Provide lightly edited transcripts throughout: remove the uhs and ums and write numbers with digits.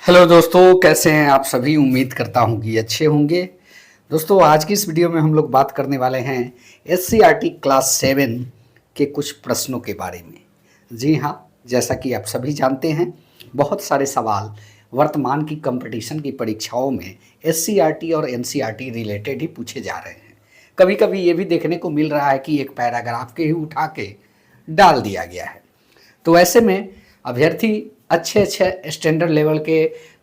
Hello दोस्तों, कैसे हैं आप सभी। उम्मीद करता हूं कि अच्छे होंगे। दोस्तों, आज की इस वीडियो में हम लोग बात करने वाले हैं एससीईआरटी क्लास 7 के कुछ प्रश्नों के बारे में। जी हाँ, जैसा कि आप सभी जानते हैं, बहुत सारे सवाल वर्तमान की कंपटीशन की परीक्षाओं में एससीईआरटी और एनसीईआरटी रिलेटेड ही पूछे जा रहे हैं। कभी कभी ये भी देखने को मिल रहा है कि एक पैराग्राफ के ही उठा के डाल दिया गया है। तो ऐसे में अभ्यर्थी अच्छे अच्छे स्टैंडर्ड लेवल के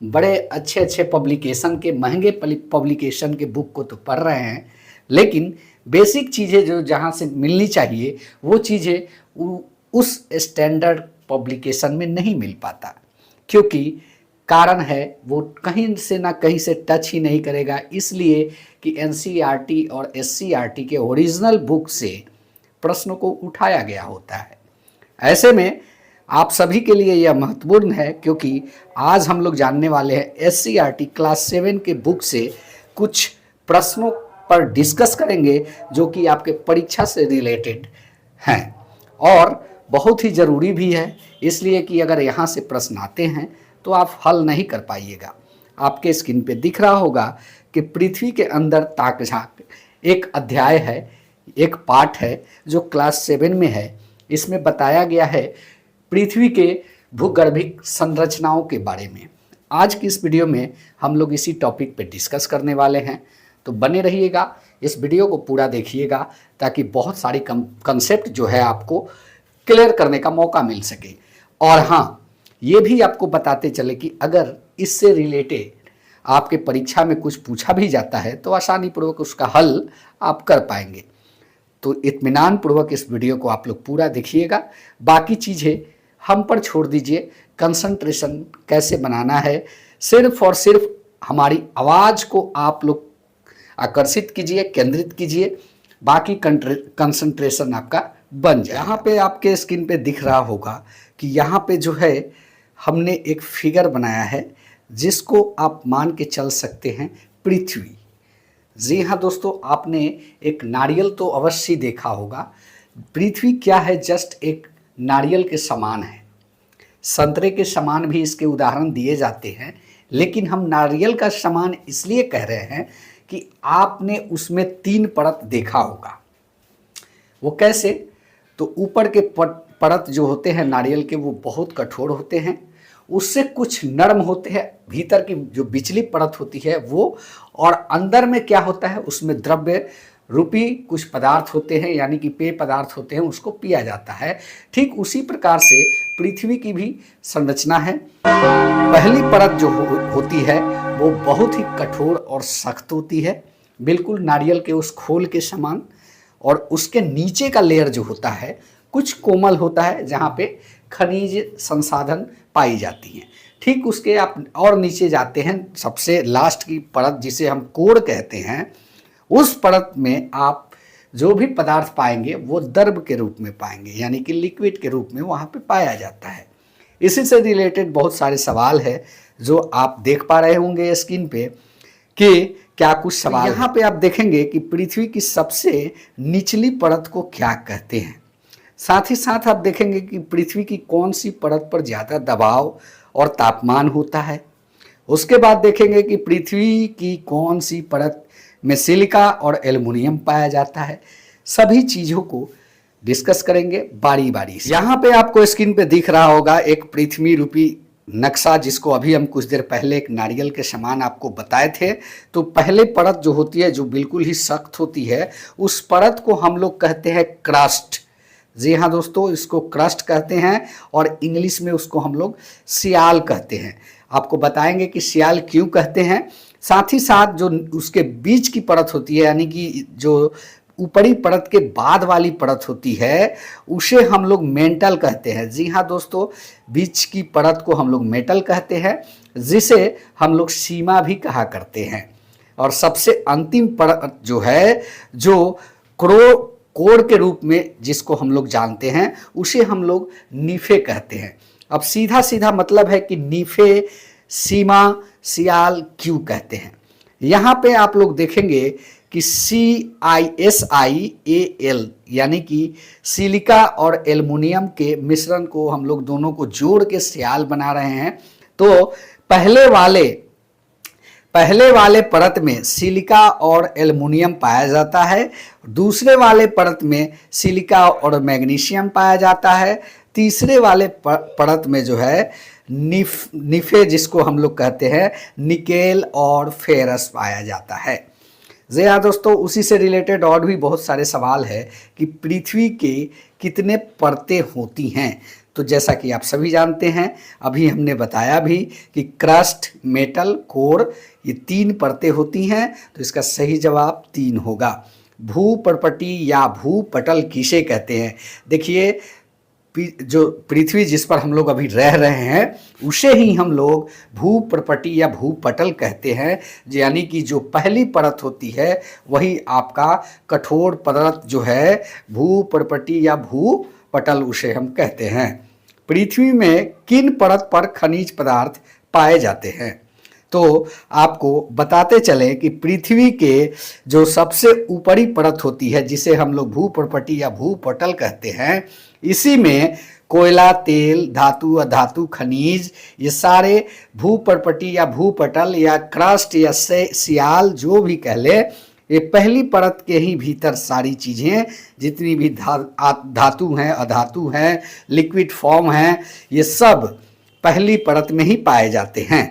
बड़े अच्छे अच्छे पब्लिकेशन के महंगे पब्लिकेशन के बुक को तो पढ़ रहे हैं, लेकिन बेसिक चीज़ें जो जहाँ से मिलनी चाहिए वो चीज़ें उस स्टैंडर्ड पब्लिकेशन में नहीं मिल पाता। क्योंकि कारण है वो कहीं से ना कहीं से टच ही नहीं करेगा, इसलिए कि एनसीईआरटी और एससीईआरटी के ओरिजिनल बुक से प्रश्नों को उठाया गया होता है। ऐसे में आप सभी के लिए यह महत्वपूर्ण है, क्योंकि आज हम लोग जानने वाले हैं एससीईआरटी क्लास 7 के बुक से कुछ प्रश्नों पर डिस्कस करेंगे जो कि आपके परीक्षा से रिलेटेड हैं और बहुत ही ज़रूरी भी है, इसलिए कि अगर यहाँ से प्रश्न आते हैं तो आप हल नहीं कर पाइएगा। आपके स्क्रीन पे दिख रहा होगा कि पृथ्वी के अंदर ताक झांक एक अध्याय है, एक पार्ट है जो क्लास 7 में है। इसमें बताया गया है पृथ्वी के भूगर्भिक संरचनाओं के बारे में। आज की इस वीडियो में हम लोग इसी टॉपिक पे डिस्कस करने वाले हैं, तो बने रहिएगा, इस वीडियो को पूरा देखिएगा ताकि बहुत सारी कंसेप्ट जो है आपको क्लियर करने का मौका मिल सके। और हाँ, ये भी आपको बताते चले कि अगर इससे रिलेटेड आपके परीक्षा में कुछ पूछा भी जाता है तो आसानी पूर्वक उसका हल आप कर पाएंगे। तो इत्मीनान पूर्वक इस वीडियो को आप लोग पूरा देखिएगा, बाकी चीज़ें हम पर छोड़ दीजिए। कंसंट्रेशन कैसे बनाना है, सिर्फ और सिर्फ हमारी आवाज़ को आप लोग आकर्षित कीजिए, केंद्रित कीजिए, बाकी कंसंट्रेशन आपका बन जाए। यहाँ पे आपके स्क्रीन पे दिख रहा होगा कि यहाँ पे जो है हमने एक फिगर बनाया है जिसको आप मान के चल सकते हैं पृथ्वी। जी हाँ दोस्तों, आपने एक नारियल तो अवश्य देखा होगा। पृथ्वी क्या है, जस्ट एक नारियल के समान है। संतरे के समान भी इसके उदाहरण दिए जाते हैं, लेकिन हम नारियल का समान इसलिए कह रहे हैं कि आपने उसमें 3 परत देखा होगा। वो कैसे? तो ऊपर के परत जो होते हैं नारियल के वो बहुत कठोर होते हैं, उससे कुछ नरम होते हैं। भीतर की जो बिचली परत होती है वो, और अंदर में क्या होता है, उसमें द्रव्य रूपी कुछ पदार्थ होते हैं, यानी कि पेय पदार्थ होते हैं, उसको पिया जाता है। ठीक उसी प्रकार से पृथ्वी की भी संरचना है। पहली परत जो होती है वो बहुत ही कठोर और सख्त होती है, बिल्कुल नारियल के उस खोल के समान। और उसके नीचे का लेयर जो होता है कुछ कोमल होता है, जहाँ पे खनिज संसाधन पाई जाती हैं। ठीक उसके आप और नीचे जाते हैं, सबसे लास्ट की परत जिसे हम कोर कहते हैं, उस परत में आप जो भी पदार्थ पाएंगे वो द्रव के रूप में पाएंगे, यानी कि लिक्विड के रूप में वहाँ पे पाया जाता है। इसी से रिलेटेड बहुत सारे सवाल है जो आप देख पा रहे होंगे स्क्रीन पे कि क्या कुछ सवाल। यहाँ पे आप देखेंगे कि पृथ्वी की सबसे निचली परत को क्या कहते हैं। साथ ही साथ आप देखेंगे कि पृथ्वी की कौन सी परत पर ज़्यादा दबाव और तापमान होता है। उसके बाद देखेंगे कि पृथ्वी की कौन सी परत में सिलिका और एल्युमिनियम पाया जाता है। सभी चीज़ों को डिस्कस करेंगे बारी बारी से। यहाँ पे आपको स्क्रीन पे दिख रहा होगा एक पृथ्वी रूपी नक्शा, जिसको अभी हम कुछ देर पहले एक नारियल के समान आपको बताए थे। तो पहले परत जो होती है, जो बिल्कुल ही सख्त होती है, उस परत को हम लोग कहते हैं क्रस्ट। जी हाँ दोस्तों, इसको क्रस्ट कहते हैं और इंग्लिश में उसको हम लोग सियाल कहते हैं। आपको बताएंगे कि सियाल क्यों कहते हैं। साथ ही साथ जो उसके बीच की परत होती है, यानी कि जो ऊपरी परत के बाद वाली परत होती है, उसे हम लोग मेंटल कहते हैं। जी हाँ दोस्तों, बीच की परत को हम लोग मेटल कहते हैं, जिसे हम लोग सीमा भी कहा करते हैं। और सबसे अंतिम परत जो है, जो कोर के रूप में जिसको हम लोग जानते हैं, उसे हम लोग नीफे कहते हैं। अब सीधा सीधा मतलब है कि नीफे, सीमा, सियाल क्यों कहते हैं। यहाँ पे आप लोग देखेंगे कि CISIAL यानी कि सिलिका और एल्युमिनियम के मिश्रण को हम लोग दोनों को जोड़ के सियाल बना रहे हैं। तो पहले वाले परत में सिलिका और एल्युमिनियम पाया जाता है, दूसरे वाले परत में सिलिका और मैग्नीशियम पाया जाता है, तीसरे वाले परत में जो है निफे जिसको हम लोग कहते हैं निकेल और फेरस पाया जाता है। जी हाँ दोस्तों, उसी से रिलेटेड और भी बहुत सारे सवाल है कि पृथ्वी के कितने परतें होती हैं। तो जैसा कि आप सभी जानते हैं, अभी हमने बताया भी कि क्रस्ट, मेटल, कोर, ये 3 परतें होती हैं। तो इसका सही जवाब 3 होगा। भूपर्पटी या भूपटल किसे कहते हैं? देखिए, जो पृथ्वी जिस पर हम लोग अभी रह रहे हैं उसे ही हम लोग भूपर्पटी या भूपटल कहते हैं। यानी कि जो पहली परत होती है वही आपका कठोर परत जो है भूपर्पटी या भूपटल उसे हम कहते हैं। पृथ्वी में किन परत पर खनिज पदार्थ पाए जाते हैं? तो आपको बताते चले कि पृथ्वी के जो सबसे ऊपरी परत होती है जिसे हम लोग भूपर्पटी या भूपटल कहते हैं, इसी में कोयला, तेल, धातु, अधातु, खनिज, ये सारे भूपर्पटी या भूपटल या क्रस्ट या सियाल जो भी कह ले, ये पहली परत के ही भीतर सारी चीज़ें जितनी भी धातु हैं, अधातु हैं, लिक्विड फॉर्म हैं, ये सब पहली परत में ही पाए जाते हैं।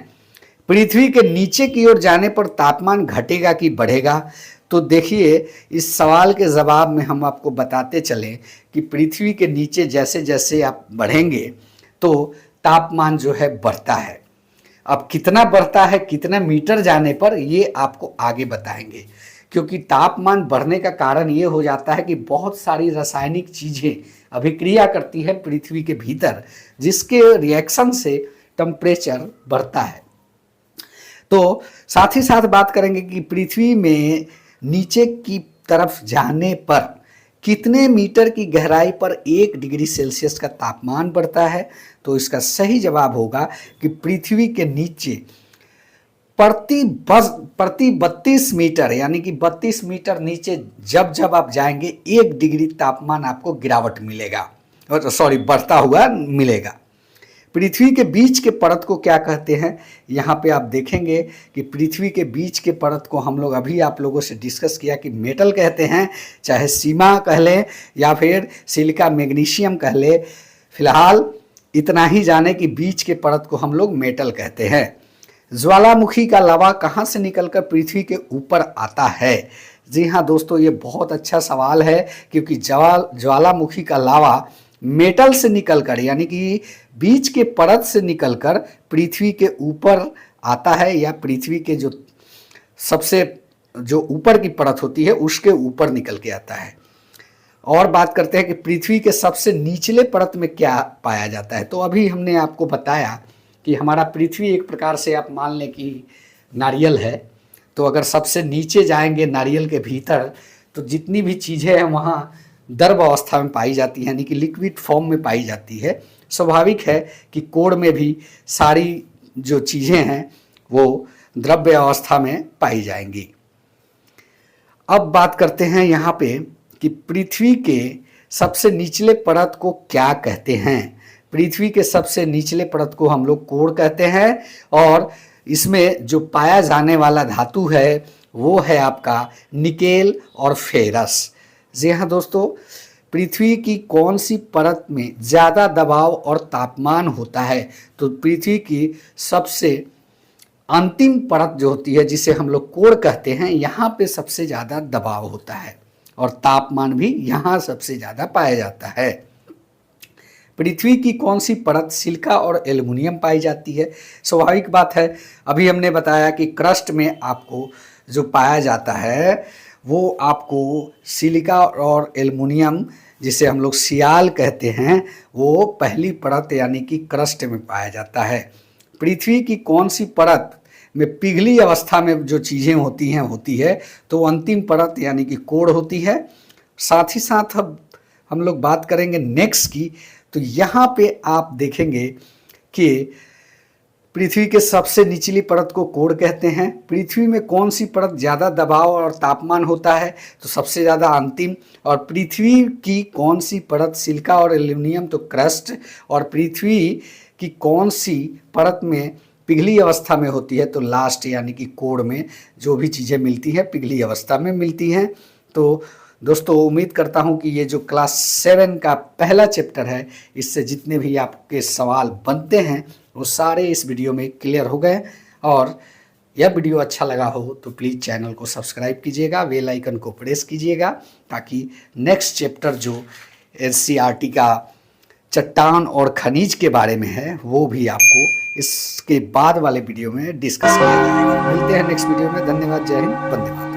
पृथ्वी के नीचे की ओर जाने पर तापमान घटेगा कि बढ़ेगा? तो देखिए, इस सवाल के जवाब में हम आपको बताते चलें कि पृथ्वी के नीचे जैसे जैसे आप बढ़ेंगे तो तापमान जो है बढ़ता है। अब कितना बढ़ता है, कितना मीटर जाने पर, ये आपको आगे बताएंगे। क्योंकि तापमान बढ़ने का कारण ये हो जाता है कि बहुत सारी रासायनिक चीज़ें अभिक्रिया करती है पृथ्वी के भीतर, जिसके रिएक्शन से टेम्परेचर बढ़ता है। तो साथ ही साथ बात करेंगे कि पृथ्वी में नीचे की तरफ जाने पर कितने मीटर की गहराई पर 1 डिग्री सेल्सियस का तापमान बढ़ता है? तो इसका सही जवाब होगा कि पृथ्वी के नीचे प्रति 32 मीटर, यानी कि 32 मीटर नीचे जब जब आप जाएंगे 1 डिग्री तापमान आपको गिरावट मिलेगा, बढ़ता हुआ मिलेगा। पृथ्वी के बीच के परत को क्या कहते हैं? यहाँ पे आप देखेंगे कि पृथ्वी के बीच के परत को हम लोग अभी आप लोगों से डिस्कस किया कि मेटल कहते हैं, चाहे सीमा कह लें या फिर सिलिका मैग्नीशियम कह ले। फिलहाल इतना ही जाने कि बीच के परत को हम लोग मेटल कहते हैं। ज्वालामुखी का लावा कहाँ से निकलकर पृथ्वी के ऊपर आता है? जी हाँ दोस्तों, ये बहुत अच्छा सवाल है, क्योंकि ज्वालामुखी का लावा मेटल से निकलकर, यानी कि बीच के परत से निकलकर पृथ्वी के ऊपर आता है, या पृथ्वी के जो ऊपर की परत होती है उसके ऊपर निकल के आता है। और बात करते हैं कि पृथ्वी के सबसे निचले परत में क्या पाया जाता है। तो अभी हमने आपको बताया कि हमारा पृथ्वी एक प्रकार से आप मान लें कि नारियल है। तो अगर सबसे नीचे जाएंगे नारियल के भीतर, तो जितनी भी चीज़ें हैं वहाँ द्रव अवस्था में पाई जाती है, यानी कि लिक्विड फॉर्म में पाई जाती है। स्वाभाविक है कि कोर में भी सारी जो चीज़ें हैं वो द्रव्य अवस्था में पाई जाएंगी। अब बात करते हैं यहाँ पे कि पृथ्वी के सबसे निचले परत को क्या कहते हैं। पृथ्वी के सबसे निचले परत को हम लोग कोर कहते हैं, और इसमें जो पाया जाने वाला धातु है वो है आपका निकेल और फेरस। जी हाँ दोस्तों, पृथ्वी की कौन सी परत में ज़्यादा दबाव और तापमान होता है? तो पृथ्वी की सबसे अंतिम परत जो होती है, जिसे हम लोग कोर कहते हैं, यहाँ पे सबसे ज़्यादा दबाव होता है और तापमान भी यहाँ सबसे ज़्यादा पाया जाता है। पृथ्वी की कौन सी परत सिलिका और एल्युमिनियम पाई जाती है? स्वाभाविक बात है, अभी हमने बताया कि क्रस्ट में आपको जो पाया जाता है वो आपको सिलिका और एल्युमिनियम, जिसे हम लोग सियाल कहते हैं, वो पहली परत यानी कि क्रस्ट में पाया जाता है। पृथ्वी की कौन सी परत में पिघली अवस्था में जो चीज़ें होती है तो अंतिम परत यानी कि कोर होती है। साथ ही साथ अब हम लोग बात करेंगे नेक्स्ट की। तो यहाँ पे आप देखेंगे कि पृथ्वी के सबसे निचली परत को कोर कहते हैं। पृथ्वी में कौन सी परत ज़्यादा दबाव और तापमान होता है? तो सबसे ज़्यादा अंतिम। और पृथ्वी की कौन सी परत सिलिका और एल्युमिनियम? तो क्रस्ट। और पृथ्वी की कौन सी परत में पिघली अवस्था में होती है, तो लास्ट यानी कि कोड में जो भी चीज़ें मिलती हैं पिघली अवस्था में मिलती हैं। तो दोस्तों उम्मीद करता हूं कि ये जो क्लास 7 का पहला चैप्टर है, इससे जितने भी आपके सवाल बनते हैं वो सारे इस वीडियो में क्लियर हो गए। और यह वीडियो अच्छा लगा हो तो प्लीज़ चैनल को सब्सक्राइब कीजिएगा, बेल आइकन को प्रेस कीजिएगा, ताकि नेक्स्ट चैप्टर जो एनसीईआरटी का चट्टान और खनिज के बारे में है वो भी आपको इसके बाद वाले वीडियो में डिस्कस किया जाएगा। मिलते हैं नेक्स्ट वीडियो में। धन्यवाद। जय हिंद। वंदे मातरम।